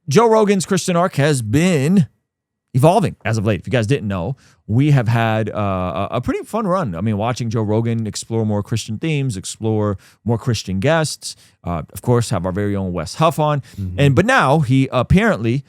Joe Rogan's Christian arc has been evolving as of late. If you guys didn't know, we have had a pretty fun run. I mean, watching Joe Rogan explore more Christian themes, explore more Christian guests, of course, have our very own Wes Huff on. But now he apparently,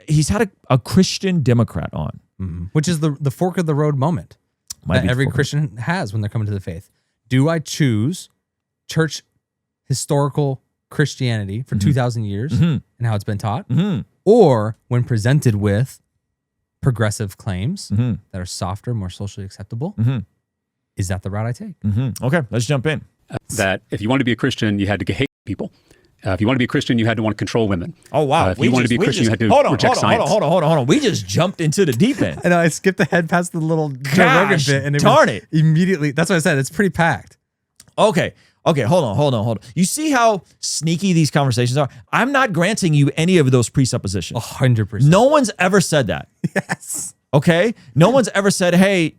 he's had a Christian Democrat on. Which is the fork of the road moment that every Christian has when they're coming to the faith. Do I choose church historical Christianity for 2,000 years and how it's been taught? Or when presented with progressive claims that are softer, more socially acceptable, is that the route I take? Okay, let's jump in. That if you wanted to be a Christian, you had to hate people. If you want to be a Christian, you had to want to control women. Oh, wow. If you wanted to be a Christian, you had to reject science. Hold on. We just jumped into the deep end. I know, I skipped ahead past the little Joe Rogan bit. And darn it. Immediately, that's what I said. It's pretty packed. Okay, hold on. You see how sneaky these conversations are? I'm not granting you any of those presuppositions. 100%. No one's ever said that. Yes. Okay? No one's ever said, hey,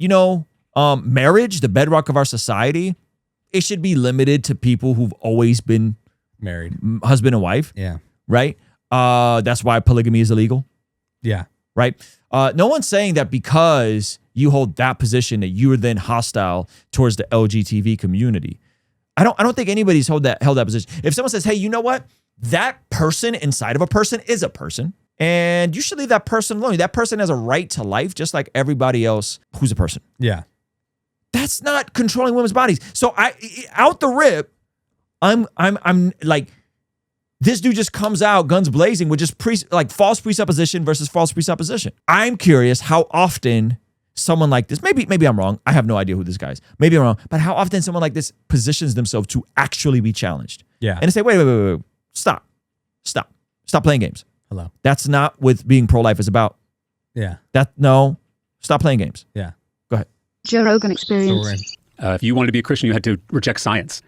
marriage, the bedrock of our society, it should be limited to people who've always been married, husband and wife. Yeah. Right? That's why polygamy is illegal. Yeah. Right? No one's saying that because you hold that position that you are then hostile towards the LGTV community. I don't think anybody's held that position. If someone says, hey, you know what? That person inside of a person is a person, and you should leave that person alone. That person has a right to life just like everybody else who's a person. Yeah. That's not controlling women's bodies. So out the rip, I'm like, this dude just comes out guns blazing with just false presupposition versus false presupposition. I'm curious how often someone like this, maybe I'm wrong. I have no idea who this guy is. Maybe I'm wrong, but how often someone like this positions themselves to actually be challenged. Yeah. And they say, wait, stop playing games. Hello. That's not what being pro-life is about. Yeah. Stop playing games. Yeah. Go ahead. Joe Rogan experience. If you wanted to be a Christian, you had to reject science.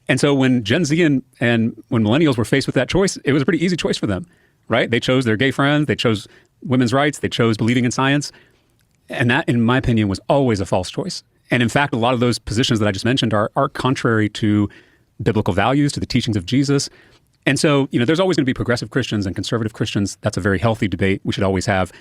And so when Gen Z and when millennials were faced with that choice, it was a pretty easy choice for them, right? They chose their gay friends, they chose women's rights, they chose believing in science. And that, in my opinion, was always a false choice. And in fact, a lot of those positions that I just mentioned are contrary to biblical values, to the teachings of Jesus. And so, there's always going to be progressive Christians and conservative Christians. That's a very healthy debate we should always have.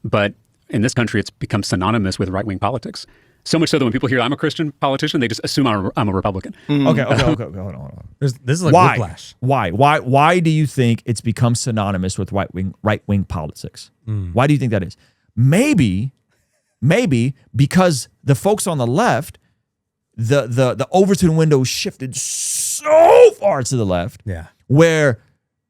But in this country, it's become synonymous with right-wing politics. So much so that when people hear I'm a Christian politician, they just assume I'm a Republican. Okay, hold on. This is like whiplash. Why do you think it's become synonymous with right-wing politics? Why do you think that is? Maybe because the folks on the left, the Overton window shifted so far to the left. Yeah. Where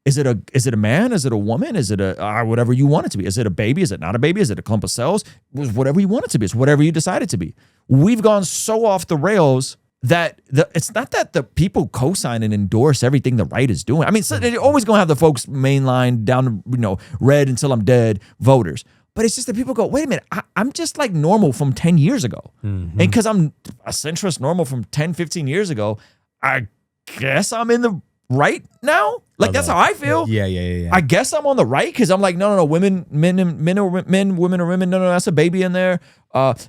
is it a man? Is it a woman? Is it whatever you want it to be? Is it a baby? Is it not a baby? Is it a clump of cells? Whatever you want it to be. It's whatever you decide it to be. We've gone so off the that it's not that the people co-sign and endorse everything the right is doing. I mean, so they're always going to have the folks mainline down, red until I'm dead voters. But it's just that people go, wait a minute, I'm just like normal from 10 years ago. And because I'm a centrist normal from 10, 15 years ago, I guess I'm in the right now? Like, that's how I feel. Yeah. I guess I'm on the right because I'm like, no, women are women. No, that's a baby in there.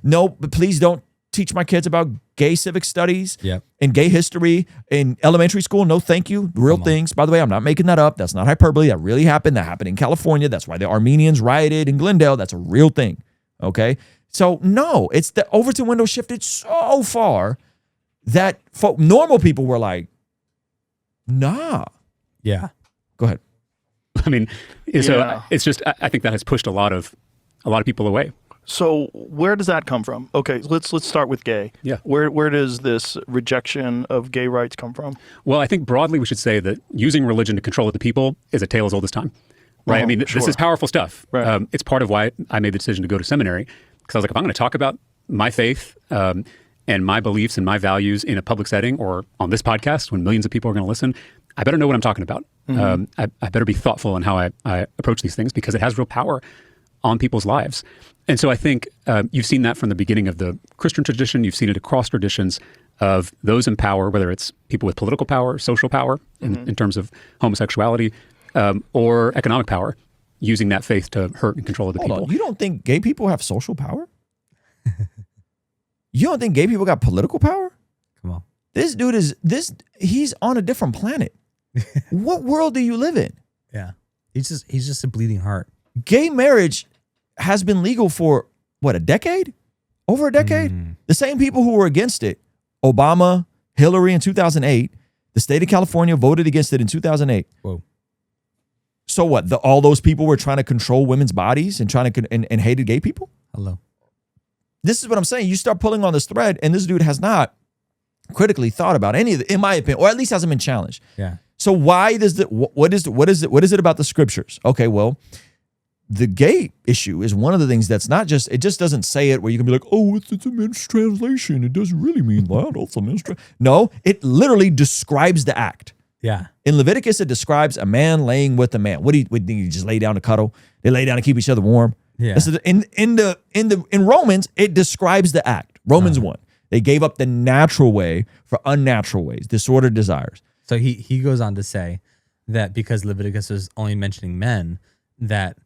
No, but please don't teach my kids about gay civic studies and gay history in elementary school. No, thank you. Real things. By the way, I'm not making that up. That's not hyperbole. That really happened. That happened in California. That's why the Armenians rioted in Glendale. That's a real thing. Okay? So, no, it's the Overton window shifted so far that normal people were like, nah. Yeah. Go ahead. I mean, so it's just, I think that has pushed a lot of people away. So where does that come from? Okay, let's start with gay. Yeah. Where does this rejection of gay rights come from? Well, I think broadly we should say that using religion to control the people is a tale as old as time, right? I mean, this is powerful stuff. Right. It's part of why I made the decision to go to seminary, because I was like, if I'm going to talk about my faith and my beliefs and my values in a public setting or on this podcast when millions of people are going to listen, I better know what I'm talking about. I better be thoughtful in how I approach these things because it has real power on people's lives. And so I think you've seen that from the beginning of the Christian tradition. You've seen it across traditions of those in power, whether it's people with political power, social power in terms of homosexuality, or economic power, using that faith to hurt and control other people. You don't think gay people have social power? You don't think gay people got political power? Come on. This dude he's on a different planet. What world do you live in? Yeah. He's just a bleeding heart. Gay marriage has been legal for what, a decade? Over a decade? The same people who were against it, Obama, Hillary in 2008, the state of California voted against it in 2008. Whoa. So what? All those people were trying to control women's bodies and trying to and hated gay people? Hello. This is what I'm saying. You start pulling on this thread, and this dude has not critically thought about any of it, in my opinion, or at least hasn't been challenged. Yeah. So why does what is it about the scriptures? Okay, well, the gay issue is one of the things that's not just, it just doesn't say it where you can be like, oh, it's a mistranslation. It doesn't really mean that. It's a mistranslation. No, it literally describes the act. Yeah. In Leviticus, it describes a man laying with a man. What do you just lay down to cuddle? They lay down to keep each other warm. Yeah. In Romans, it describes the act. Romans 1. They gave up the natural way for unnatural ways, disordered desires. So he goes on to say that because Leviticus is only mentioning men, that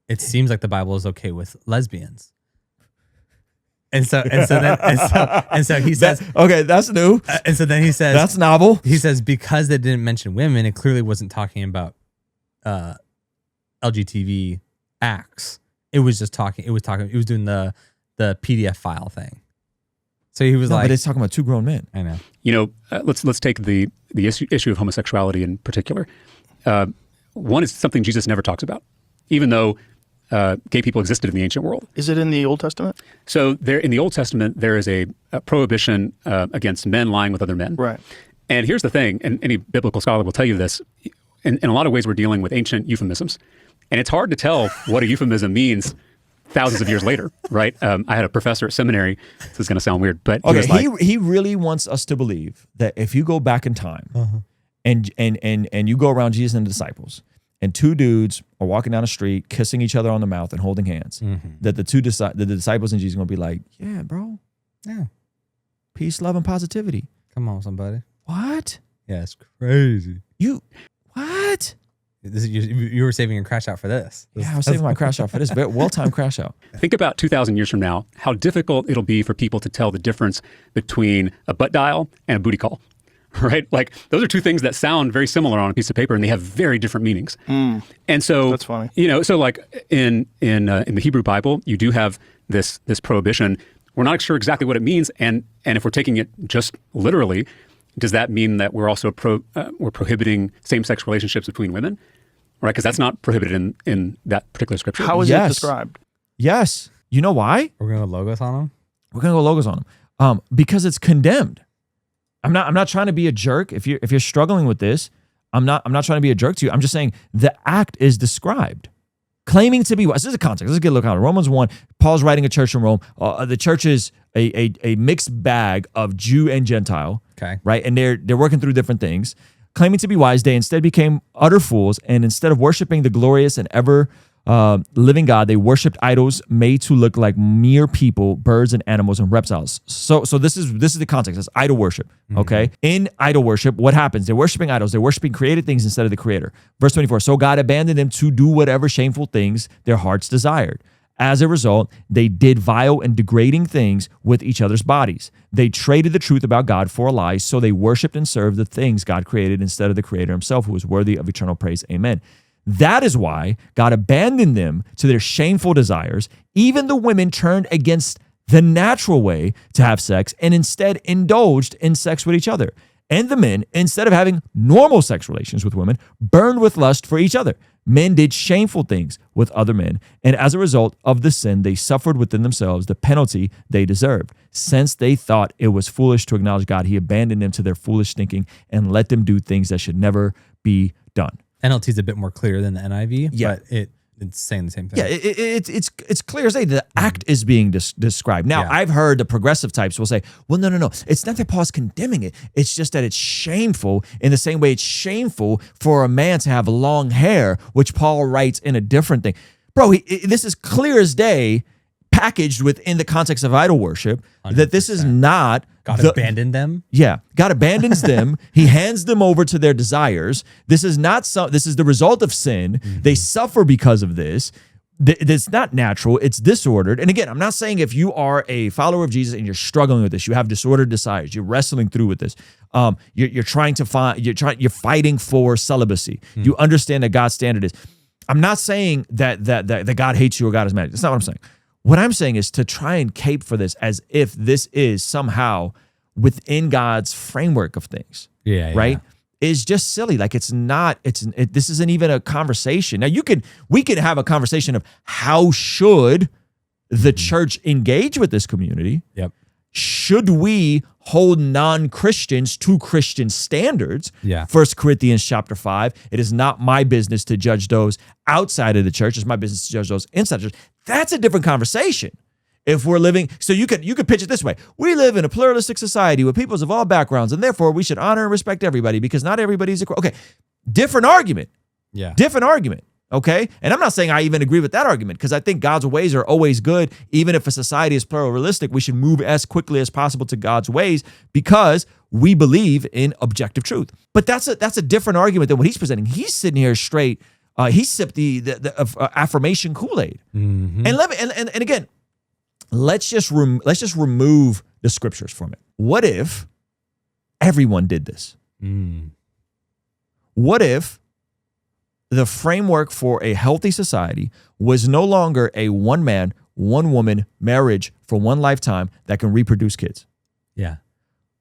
it seems like the Bible is okay with lesbians. And so he says, okay, that's new. And so then he says, that's novel. He says, because they didn't mention women, it clearly wasn't talking about LGTV acts. It was doing the PDF file thing. So he was but it's talking about two grown men. I know. You know, let's take the issue of homosexuality in particular. One is something Jesus never talks about, even though gay people existed in the ancient world. Is it in the Old Testament? So there, in the Old Testament, there is a prohibition against men lying with other men. Right. And here's the thing, and any biblical scholar will tell you this, in a lot of ways we're dealing with ancient euphemisms. And it's hard to tell what a euphemism means thousands of years later, right? I had a professor at seminary. This is going to sound weird, but he really wants us to believe that if you go back in time and you go around Jesus and the disciples, and two dudes are walking down the street, kissing each other on the mouth and holding hands, that the disciples and Jesus are going to be like, yeah, bro. Yeah. Peace, love, and positivity. Come on, somebody. What? Yeah, it's crazy. What? You were saving your crash out for this. Yeah, I was saving my crash out for this. Well-timed crash out. Think about 2,000 years from now, how difficult it'll be for people to tell the difference between a butt dial and a booty call, right? Like, those are two things that sound very similar on a piece of paper, and they have very different meanings. And so, that's funny. You know, so like in the Hebrew Bible, you do have this prohibition. We're not sure exactly what it means, and if we're taking it just literally, does that mean that we're also we're prohibiting same-sex relationships between women? Right, because that's not prohibited in that particular scripture. How is it described? Yes. You know why? We're going to go logos on them? We're going to go logos on them. Because it's condemned. I'm not trying to be a jerk. If you're struggling with this, I'm not trying to be a jerk to you. I'm just saying the act is described. Claiming to be what? This is a context. Let's get a look at it. Romans 1, Paul's writing a church in Rome. The church is a mixed bag of Jew and Gentile. Okay. Right? And they're working through different things. Claiming to be wise, they instead became utter fools, and instead of worshiping the glorious and ever living God, they worshipped idols made to look like mere people, birds and animals and reptiles. So this is the context. It's idol worship. Okay. In idol worship, what happens? They're worshiping idols. They're worshiping created things instead of the Creator. Verse 24. So God abandoned them to do whatever shameful things their hearts desired. As a result, they did vile and degrading things with each other's bodies. They traded the truth about God for a lie, so they worshiped and served the things God created instead of the Creator himself, who is worthy of eternal praise. Amen. That is why God abandoned them to their shameful desires. Even the women turned against the natural way to have sex and instead indulged in sex with each other. And the men, instead of having normal sex relations with women, burned with lust for each other. Men did shameful things with other men, and as a result of the sin, they suffered within themselves the penalty they deserved. Since they thought it was foolish to acknowledge God, he abandoned them to their foolish thinking and let them do things that should never be done. NLT is a bit more clear than the NIV, but it's saying the same thing. Yeah, it's clear as day. The act is being described. Now, I've heard the progressive types will say, well, no. It's not that Paul's condemning it. It's just that it's shameful in the same way it's shameful for a man to have long hair, which Paul writes in a different thing. Bro, this is clear as day, packaged within the context of idol worship, 100%. That this is not... God abandoned them? Yeah. God abandons them. He hands them over to their desires. This is the result of sin. They suffer because of this. It's not natural. It's disordered. And again, I'm not saying if you are a follower of Jesus and you're struggling with this, you have disordered desires, you're wrestling through with this. You're fighting for celibacy. You understand that God's standard is. I'm not saying that God hates you or God is mad. That's not what I'm saying. What I'm saying is to try and cape for this as if this is somehow within God's framework of things. Right? Is just silly. Like it's not, this isn't even a conversation. Now we can have a conversation of how should the church engage with this community? Yep. Should we hold non-Christians to Christian standards? Yeah. 1 Corinthians chapter 5, it is not my business to judge those outside of the church. It's my business to judge those inside the church. That's a different conversation. If we're living, so you could pitch it this way. We live in a pluralistic society with peoples of all backgrounds, and therefore we should honor and respect everybody because not everybody's equal. Okay, different argument. Yeah. Different argument. Okay? And I'm not saying I even agree with that argument because I think God's ways are always good. Even if a society is pluralistic, we should move as quickly as possible to God's ways because we believe in objective truth. But that's a different argument than what he's presenting. He's sitting here straight. He sipped the affirmation Kool-Aid. Mm-hmm. And again, let's just remove the scriptures from it. What if everyone did this? What if the framework for a healthy society was no longer a one man, one woman marriage for one lifetime that can reproduce kids? Yeah.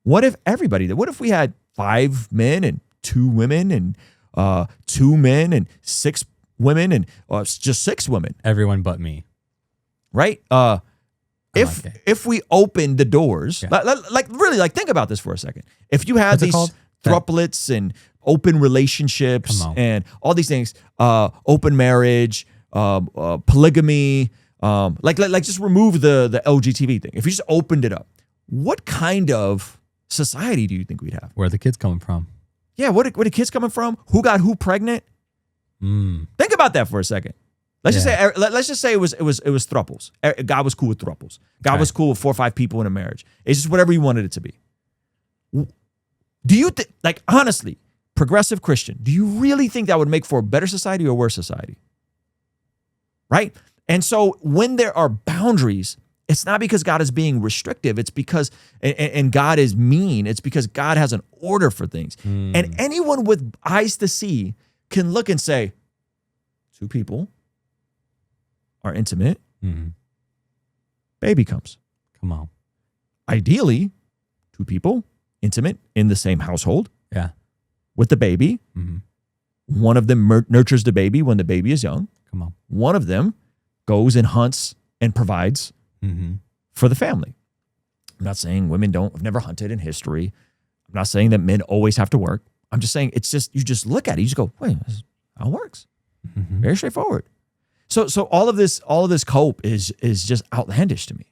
What if everybody did? What if we had 5 men and 2 women and 2 men and 6 women and just 6 women? Everyone but me. Right? If we open the doors, like think about this for a second. If you had these thruplets and open relationships and all these things, open marriage, polygamy, like just remove the LGTV thing. If you just opened it up, what kind of society do you think we'd have? Where are the kids coming from? Yeah, where are kids coming from? Who got who pregnant? Think about that for a second. Let's just say it was thruples. God was cool with thruples. God was cool with 4 or 5 people in a marriage. It's just whatever you wanted it to be. Do you think, like, honestly, progressive Christian, do you really think that would make for a better society or a worse society? Right? And so when there are boundaries, it's not because God is being restrictive. It's because, and God is mean. It's because God has an order for things. And anyone with eyes to see can look and say, 2 people are intimate. Baby comes. Come on. Ideally, 2 people intimate in the same household. Yeah. With the baby. One of them nurtures the baby when the baby is young. Come on. One of them goes and hunts and provides for the family. I'm not saying women have never hunted in history. I'm not saying that men always have to work. I'm just saying it's just, you just look at it. You just go, wait, this is how it works. Very straightforward. So all of this cope is just outlandish to me.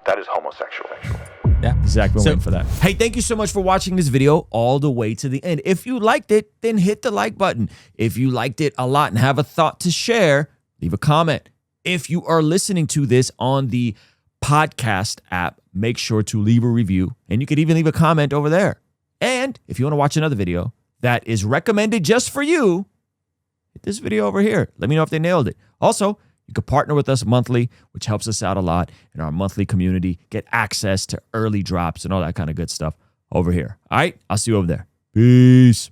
That is homosexual. Yeah, exactly. We're waiting for that. Hey, thank you so much for watching this video all the way to the end. If you liked it, then hit the like button. If you liked it a lot and have a thought to share, leave a comment. If you are listening to this on the podcast app, make sure to leave a review, and you could even leave a comment over there. And if you want to watch another video that is recommended just for you, hit this video over here. Let me know if they nailed it. Also, you can partner with us monthly, which helps us out a lot in our monthly community. Get access to early drops and all that kind of good stuff over here. All right, I'll see you over there. Peace.